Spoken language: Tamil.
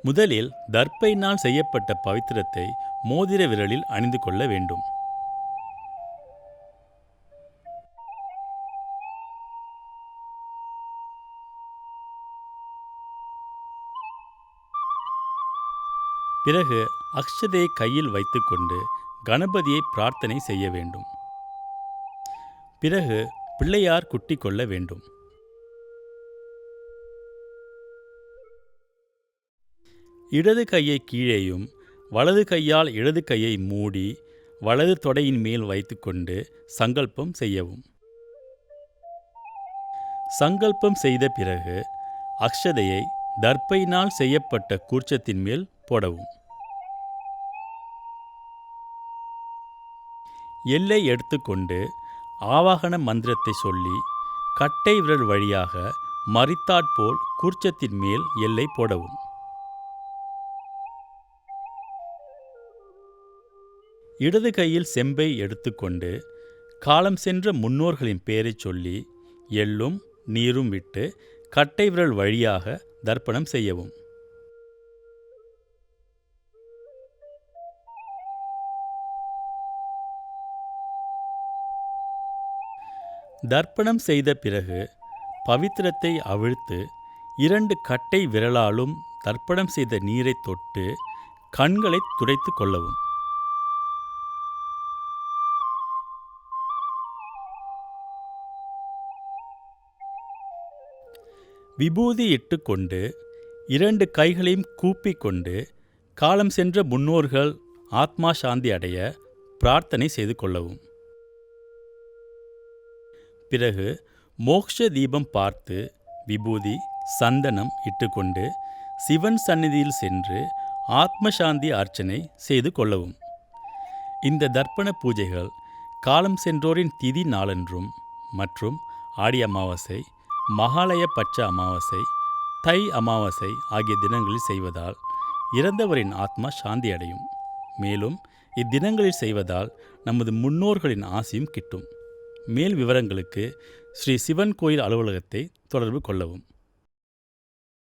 முதலில் தர்ப்பையினால் செய்யப்பட்ட பவித்திரத்தை மோதிர விரலில் அணிந்து கொள்ள வேண்டும். பிறகு அக்ஷதையை கையில் வைத்துக்கொண்டு கணபதியை பிரார்த்தனை செய்ய வேண்டும். பிறகு பிள்ளையார் குட்டி கொள்ள வேண்டும். இடது கையை கீழேயும் வலது கையால் இடது கையை மூடி வலது தொடையின் மேல் வைத்துக்கொண்டு சங்கல்பம் செய்யவும். சங்கல்பம் செய்த பிறகு அக்ஷதையை தர்ப்பையினால் செய்யப்பட்ட கூர்ச்சத்தின் மேல் போடவும். எல்லை எடுத்துக்கொண்டு ஆவாகன மந்திரத்தை சொல்லி கட்டை விரல் வழியாக மறித்தாற்போல் கூர்ச்சத்தின் மேல் எல்லை போடவும். இடது கையில் செம்பை எடுத்துக்கொண்டு காலம் சென்ற முன்னோர்களின் பெயரை சொல்லி எள்ளும் நீரும் விட்டு கட்டை விரல் வழியாக தர்ப்பணம் செய்யவும். தர்ப்பணம் செய்த பிறகு பவித்திரத்தை அவிழ்த்து 2 கட்டை விரலாலும் தர்ப்பணம் செய்த நீரை தொட்டு கண்களை துடைத்து கொள்ளவும். விபூதி இட்டுக்கொண்டு 2 கைகளையும் கூப்பிக்கொண்டு காலம் சென்ற முன்னோர்கள் ஆத்மா சாந்தி அடைய பிரார்த்தனை செய்து கொள்ளவும். பிறகு மோக்ஷ தீபம் பார்த்து விபூதி சந்தனம் இட்டுக்கொண்டு சிவன் சந்நிதியில் சென்று ஆத்மசாந்தி அர்ச்சனை செய்து கொள்ளவும். இந்த தர்ப்பண பூஜைகள் காலம் சென்றோரின் திதி நாளன்றும் மற்றும் ஆடி அமாவாசை, மகாலய பட்ச அமாவாசை, தை அமாவாசை ஆகிய தினங்களில் செய்வதால் இறந்தவரின் ஆத்மா சாந்தி அடையும். மேலும் இத்தினங்களில் செய்வதால் நமது முன்னோர்களின் ஆசியும் கிட்டும். மேல் விவரங்களுக்கு ஸ்ரீ சிவன் கோயில் அலுவலகத்தை தொடர்பு கொள்ளவும்.